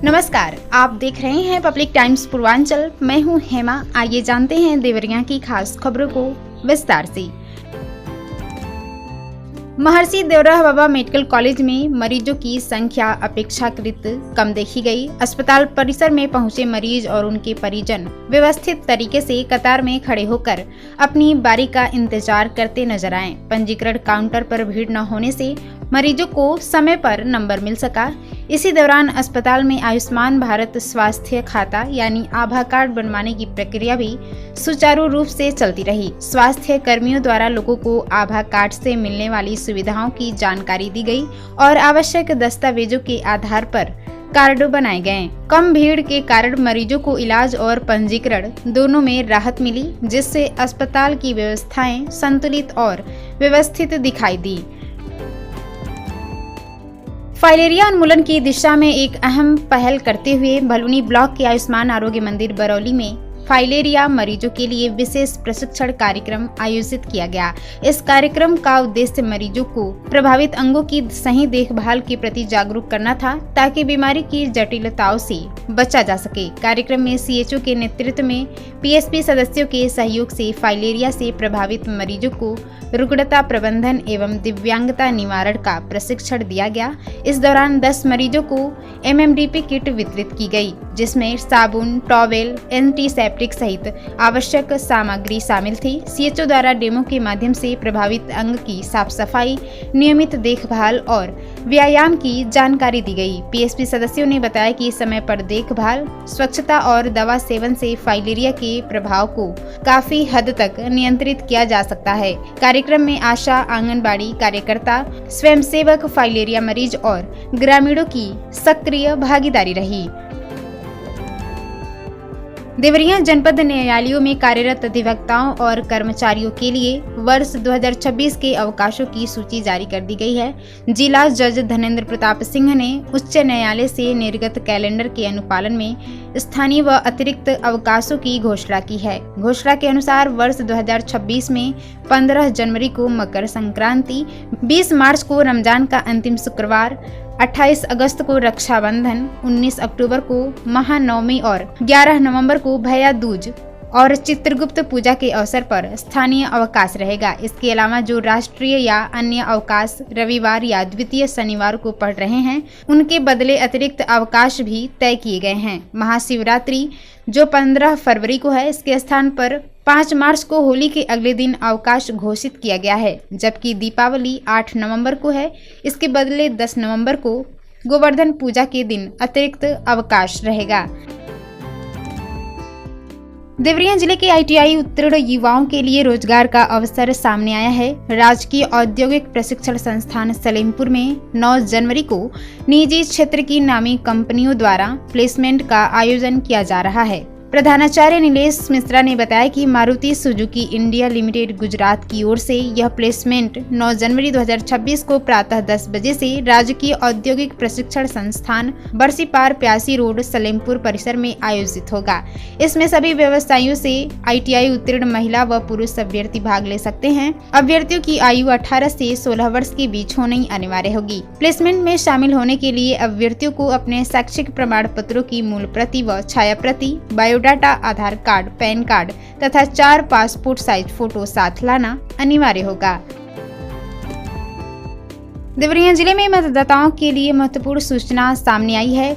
नमस्कार, आप देख रहे हैं पब्लिक टाइम्स पूर्वांचल। मैं हूं हेमा। आइए जानते हैं देवरिया की खास खबरों को विस्तार से। महर्षि देवराह बाबा मेडिकल कॉलेज में मरीजों की संख्या अपेक्षाकृत कम देखी गई। अस्पताल परिसर में पहुंचे मरीज और उनके परिजन व्यवस्थित तरीके से कतार में खड़े होकर अपनी बारी का इंतजार करते नजर आए। पंजीकरण काउंटर पर भीड़ न होने से मरीजों को समय पर नंबर मिल सका। इसी दौरान अस्पताल में आयुष्मान भारत स्वास्थ्य खाता यानी आभा कार्ड बनवाने की प्रक्रिया भी सुचारू रूप से चलती रही। स्वास्थ्य कर्मियों द्वारा लोगों को आभा कार्ड से मिलने वाली सुविधाओं की जानकारी दी गई और आवश्यक दस्तावेजों के आधार पर कार्ड बनाए गए। कम भीड़ के कारण मरीजों को इलाज और पंजीकरण दोनों में राहत मिली, जिससे अस्पताल की व्यवस्थाएं संतुलित और व्यवस्थित दिखाई दी। फाइलेरिया उन्मूलन की दिशा में एक अहम पहल करते हुए भलुनी ब्लॉक के आयुष्मान आरोग्य मंदिर बरौली में फाइलेरिया मरीजों के लिए विशेष प्रशिक्षण कार्यक्रम आयोजित किया गया। इस कार्यक्रम का उद्देश्य मरीजों को प्रभावित अंगों की सही देखभाल के प्रति जागरूक करना था, ताकि बीमारी की जटिलताओं से बचा जा सके। कार्यक्रम में सीएचओ के नेतृत्व में पीएसपी सदस्यों के सहयोग से फाइलेरिया से प्रभावित मरीजों को रुग्णता प्रबंधन एवं दिव्यांगता निवारण का प्रशिक्षण दिया गया। इस दौरान 10 मरीजों को एमएमडीपी किट वितरित की गई, जिसमें साबुन, टॉवेल, एंटीसेप्टिक सहित आवश्यक सामग्री शामिल थी। सीएचओ द्वारा डेमो के माध्यम से प्रभावित अंग की साफ सफाई, नियमित देखभाल और व्यायाम की जानकारी दी गई। पीएसपी सदस्यों ने बताया कि समय पर देखभाल, स्वच्छता और दवा सेवन से फाइलेरिया के प्रभाव को काफी हद तक नियंत्रित किया जा सकता है। कार्यक्रम में आशा, आंगनबाड़ी कार्यकर्ता, स्वयंसेवक, फाइलेरिया मरीज और ग्रामीणों की सक्रिय भागीदारी रही। देवरिया जनपद न्यायालयों में कार्यरत अधिवक्ताओं और कर्मचारियों के लिए वर्ष 2026 के अवकाशों की सूची जारी कर दी गई है। जिला जज धनेंद्र प्रताप सिंह ने उच्च न्यायालय से निर्गत कैलेंडर के अनुपालन में स्थानीय व अतिरिक्त अवकाशों की घोषणा की है। घोषणा के अनुसार वर्ष 2026 में 15 जनवरी को मकर संक्रांति, 20 मार्च को रमजान का अंतिम शुक्रवार, 28 अगस्त को रक्षाबंधन, 19 अक्टूबर को महानवमी और 11 नवंबर को भैया दूज और चित्रगुप्त पूजा के अवसर पर स्थानीय अवकाश रहेगा। इसके अलावा जो राष्ट्रीय या अन्य अवकाश रविवार या द्वितीय शनिवार को पड़ रहे हैं, उनके बदले अतिरिक्त अवकाश भी तय किए गए हैं। महाशिवरात्रि जो 15 फरवरी को है, इसके स्थान पर 5 मार्च को होली के अगले दिन अवकाश घोषित किया गया है, जबकि दीपावली 8 नवंबर को है। इसके बदले 10 नवंबर को गोवर्धन पूजा के दिन अतिरिक्त अवकाश रहेगा। देवरिया जिले के आईटीआई उत्तीर्ण युवाओं के लिए रोजगार का अवसर सामने आया है। राजकीय औद्योगिक प्रशिक्षण संस्थान सलेमपुर में 9 जनवरी को निजी क्षेत्र की नामी कंपनियों द्वारा प्लेसमेंट का आयोजन किया जा रहा है। प्रधानाचार्य नीलेश मिश्रा ने बताया कि Maruti Suzuki India limited Gujarat की ओर से यह प्लेसमेंट 9 जनवरी 2026 को प्रातः 10 बजे से राजकीय औद्योगिक प्रशिक्षण संस्थान बरसीपार, प्यासी रोड, सलेमपुर परिसर में आयोजित होगा। इसमें सभी व्यवसायियों से आईटीआई उत्तीर्ण महिला व पुरुष अभ्यर्थी भाग ले सकते हैं। अभ्यर्थियों की आयु 18 से 16 वर्ष के बीच होनी अनिवार्य होगी। प्लेसमेंट में शामिल होने के लिए अभ्यर्थियों को अपने शैक्षिक प्रमाण पत्रों की मूल प्रति व छाया प्रति, बायोडाटा, आधार कार्ड, पैन कार्ड तथा 4 पासपोर्ट साइज फोटो साथ लाना अनिवार्य होगा। देवरिया जिले में मतदाताओं के लिए महत्वपूर्ण सूचना सामने आई है।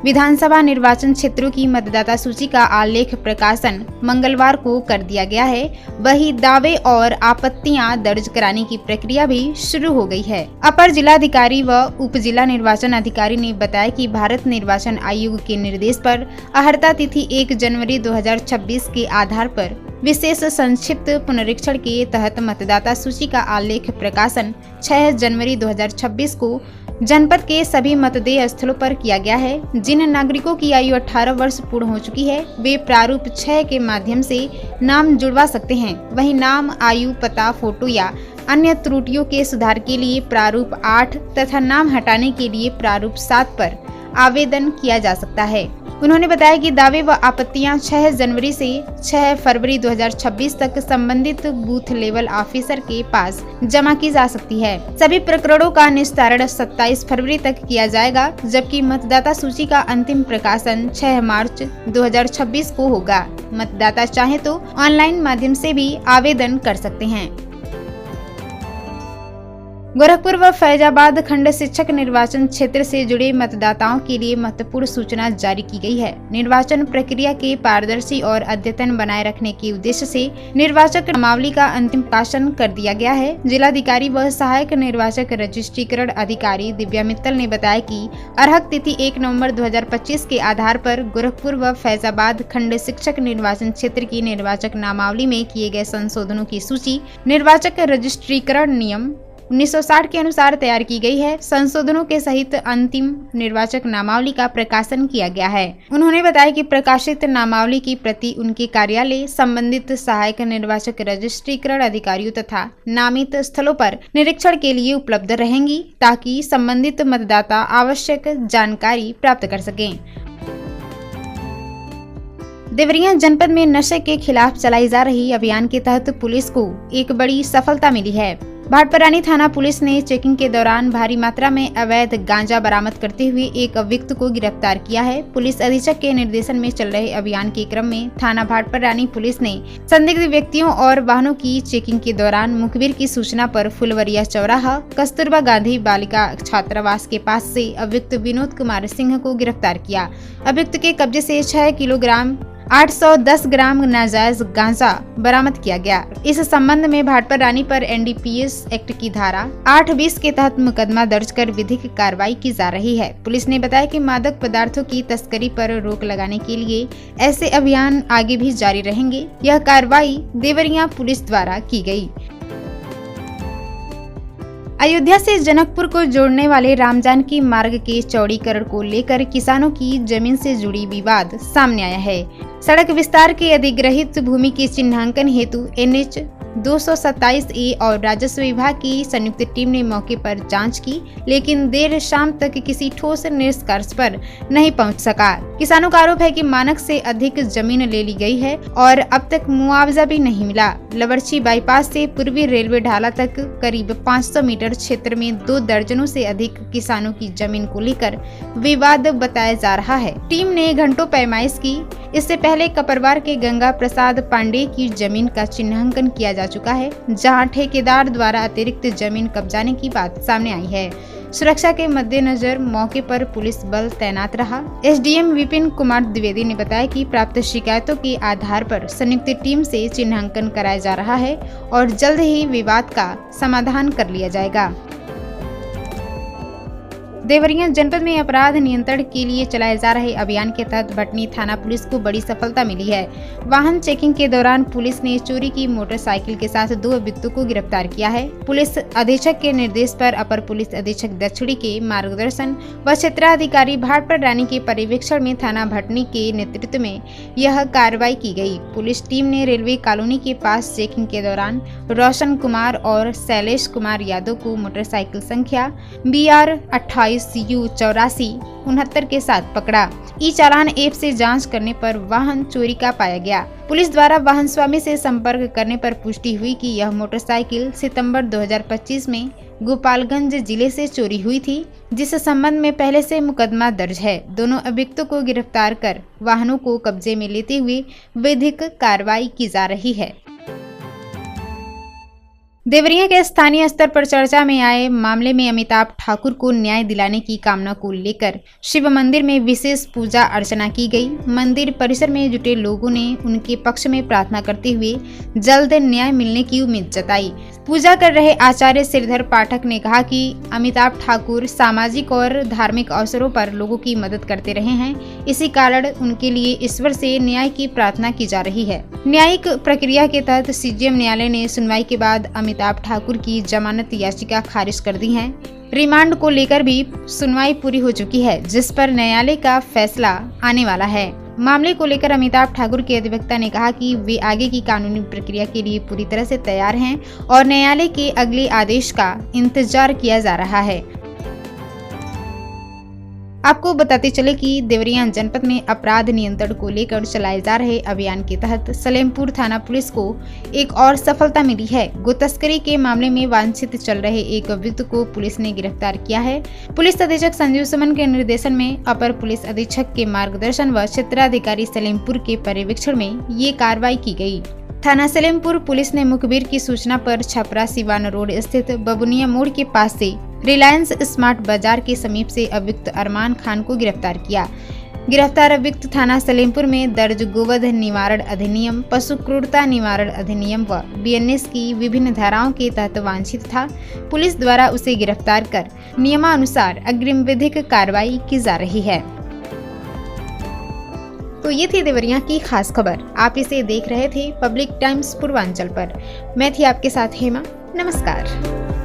विधानसभा निर्वाचन क्षेत्रों की मतदाता सूची का आलेख प्रकाशन मंगलवार को कर दिया गया है। वही दावे और आपत्तियां दर्ज कराने की प्रक्रिया भी शुरू हो गई है। अपर जिलाधिकारी व उप जिला निर्वाचन अधिकारी ने बताया कि भारत निर्वाचन आयोग के निर्देश पर अहर्ता तिथि 1 जनवरी 2026 के आधार पर विशेष संक्षिप्त पुनरीक्षण के तहत मतदाता सूची का आलेख प्रकाशन 6 जनवरी 2026 को जनपद के सभी मतदेय स्थलों पर किया गया है। जिन नागरिकों की आयु 18 वर्ष पूर्ण हो चुकी है, वे प्रारूप 6 के माध्यम से नाम जुड़वा सकते हैं। वहीं नाम, आयु, पता, फोटो या अन्य त्रुटियों के सुधार के लिए प्रारूप 8 तथा नाम हटाने के लिए प्रारूप 7 पर आवेदन किया जा सकता है। उन्होंने बताया कि दावे व आपत्तियां 6 जनवरी से 6 फरवरी 2026 तक संबंधित बूथ लेवल ऑफिसर के पास जमा की जा सकती है। सभी प्रकरणों का निस्तारण 27 फरवरी तक किया जाएगा, जबकि मतदाता सूची का अंतिम प्रकाशन 6 मार्च 2026 को होगा। मतदाता चाहे तो ऑनलाइन माध्यम से भी आवेदन कर सकते हैं। गोरखपुर व फैजाबाद खंड शिक्षक निर्वाचन क्षेत्र से जुड़े मतदाताओं के लिए महत्वपूर्ण सूचना जारी की गई है। निर्वाचन प्रक्रिया के पारदर्शी और अद्यतन बनाए रखने के उद्देश्य से निर्वाचक नामावली का अंतिम प्रकाशन कर दिया गया है। जिलाधिकारी व सहायक निर्वाचक रजिस्ट्रीकरण अधिकारी दिव्या मित्तल ने बताया कि अर्हक तिथि 1 नवंबर 2025 के आधार पर गोरखपुर व फैजाबाद खंड शिक्षक निर्वाचन क्षेत्र की निर्वाचक नामावली में किए गए संशोधनों की सूची निर्वाचक रजिस्ट्रीकरण नियम 1960 के अनुसार तैयार की गई है। संशोधनों के सहित अंतिम निर्वाचक नामावली का प्रकाशन किया गया है। उन्होंने बताया कि प्रकाशित नामावली की प्रति उनके कार्यालय, संबंधित सहायक निर्वाचक रजिस्ट्रीकरण अधिकारियों तथा नामित स्थलों पर निरीक्षण के लिए उपलब्ध रहेंगी, ताकि संबंधित मतदाता आवश्यक जानकारी प्राप्त कर सकें। देवरिया जनपद में नशे के खिलाफ चलाई जा रही अभियान के तहत पुलिस को एक बड़ी सफलता मिली है। भाटपरानी थाना पुलिस ने चेकिंग के दौरान भारी मात्रा में अवैध गांजा बरामद करते हुए एक अभियुक्त को गिरफ्तार किया है। पुलिस अधीक्षक के निर्देशन में चल रहे अभियान के क्रम में थाना भाटपरानी पुलिस ने संदिग्ध व्यक्तियों और वाहनों की चेकिंग के दौरान मुखबिर की सूचना पर फुलवरिया चौराहा कस्तूरबा गांधी बालिका छात्रावास के पास से अभियुक्त विनोद कुमार सिंह को गिरफ्तार किया। अभियुक्त के कब्जे से 6 किलोग्राम 810 ग्राम नाजायज गांजा बरामद किया गया। इस संबंध में भाटपरानी पर एनडीपीएस एक्ट की धारा 820 के तहत मुकदमा दर्ज कर विधिक कार्रवाई की जा रही है। पुलिस ने बताया कि मादक पदार्थों की तस्करी पर रोक लगाने के लिए ऐसे अभियान आगे भी जारी रहेंगे। यह कार्रवाई देवरिया पुलिस द्वारा की गई। अयोध्या से जनकपुर को जोड़ने वाले रामजानकी मार्ग के चौड़ीकरण को लेकर किसानों की जमीन से जुड़ी विवाद सामने आया है। सड़क विस्तार के अधिग्रहित भूमि के चिन्हांकन हेतु NH 227A और राजस्व विभाग की संयुक्त टीम ने मौके पर जांच की, लेकिन देर शाम तक किसी ठोस निष्कर्ष पर नहीं पहुंच सका। किसानों का आरोप है कि मानक से अधिक जमीन ले ली गई है और अब तक मुआवजा भी नहीं मिला। लवरछी बाईपास से पूर्वी रेलवे ढाला तक करीब 500 मीटर क्षेत्र में 2 दर्जनों से अधिक किसानों की जमीन को लेकर विवाद बताया जा रहा है। टीम ने घंटों पैमाइश की। इससे पहले कपरवार के गंगा प्रसाद पांडे की जमीन का चिन्हांकन किया जा चुका है, जहां ठेकेदार द्वारा अतिरिक्त जमीन कब्जाने की बात सामने आई है। सुरक्षा के मद्देनजर मौके पर पुलिस बल तैनात रहा। एसडीएम विपिन कुमार द्विवेदी ने बताया कि प्राप्त शिकायतों के आधार पर संयुक्त टीम से चिन्हांकन कराया जा रहा है और जल्द ही विवाद का समाधान कर लिया जाएगा। देवरिया जनपद में अपराध नियंत्रण के लिए चलाए जा रहे अभियान के तहत भटनी थाना पुलिस को बड़ी सफलता मिली है। वाहन चेकिंग के दौरान पुलिस ने चोरी की मोटरसाइकिल के साथ 2 अभियुक्तों को गिरफ्तार किया है। पुलिस अधीक्षक के निर्देश पर अपर पुलिस अधीक्षक दक्षिणी के मार्गदर्शन व क्षेत्राधिकारी भाटपरानी के पर्यवेक्षण में थाना भटनी के नेतृत्व में यह कार्रवाई की गई। पुलिस टीम ने रेलवे कॉलोनी के पास चेकिंग के दौरान रोशन कुमार और शैलेश कुमार यादव को मोटरसाइकिल संख्या BR 28U8469 के साथ पकड़ा। ई चालान ऐप से जांच करने पर वाहन चोरी का पाया गया। पुलिस द्वारा वाहन स्वामी से संपर्क करने पर पुष्टि हुई कि यह मोटरसाइकिल सितंबर 2025 में गोपालगंज जिले से चोरी हुई थी, जिस संबंध में पहले से मुकदमा दर्ज है। दोनों अभियुक्तों को गिरफ्तार कर वाहनों को कब्जे में लेते हुए विधिक कार्रवाई की जा रही है। देवरिया के स्थानीय स्तर पर चर्चा में आए मामले में अमिताभ ठाकुर को न्याय दिलाने की कामना को लेकर शिव मंदिर में विशेष पूजा अर्चना की गई। मंदिर परिसर में जुटे लोगों ने उनके पक्ष में प्रार्थना करते हुए जल्द न्याय मिलने की उम्मीद जताई। पूजा कर रहे आचार्य श्रीधर पाठक ने कहा कि अमिताभ ठाकुर सामाजिक और धार्मिक अवसरों पर लोगों की मदद करते रहे हैं, इसी कारण उनके लिए ईश्वर से न्याय की प्रार्थना की जा रही है। न्यायिक प्रक्रिया के तहत सीजेएम न्यायालय ने सुनवाई के बाद अमिताभ ठाकुर की जमानत याचिका खारिज कर दी है। रिमांड को लेकर भी सुनवाई पूरी हो चुकी है, जिस पर न्यायालय का फैसला आने वाला है। मामले को लेकर अमिताभ ठाकुर के अधिवक्ता ने कहा कि वे आगे की कानूनी प्रक्रिया के लिए पूरी तरह से तैयार हैं और न्यायालय के अगले आदेश का इंतजार किया जा रहा है। आपको बताते चले कि देवरिया जनपद में अपराध नियंत्रण को लेकर चलाए जा रहे अभियान के तहत सलेमपुर थाना पुलिस को एक और सफलता मिली है। गो तस्करी के मामले में वांछित चल रहे एक व्यक्ति को पुलिस ने गिरफ्तार किया है। पुलिस अधीक्षक संजीव सुमन के निर्देशन में अपर पुलिस अधीक्षक के मार्गदर्शन व क्षेत्राधिकारी सलेमपुर के पर्यवेक्षण में ये कार्रवाई की गई। थाना सलेमपुर पुलिस ने मुखबिर की सूचना पर छपरा सिवान रोड स्थित बबुनिया मोड़ के पास से रिलायंस स्मार्ट बाजार के समीप से अभियुक्त अरमान खान को गिरफ्तार किया। गिरफ्तार अभियुक्त थाना सलेमपुर में दर्ज गोवध निवारण अधिनियम, पशु क्रूरता निवारण अधिनियम व बीएनएस की विभिन्न धाराओं के तहत वांछित था। पुलिस द्वारा उसे गिरफ्तार कर नियमानुसार अग्रिम विधिक कार्रवाई की जा रही है। तो ये थी देवरिया की खास खबर। आप इसे देख रहे थे पब्लिक टाइम्स पूर्वांचल पर। मैं थी आपके साथ हेमा। नमस्कार।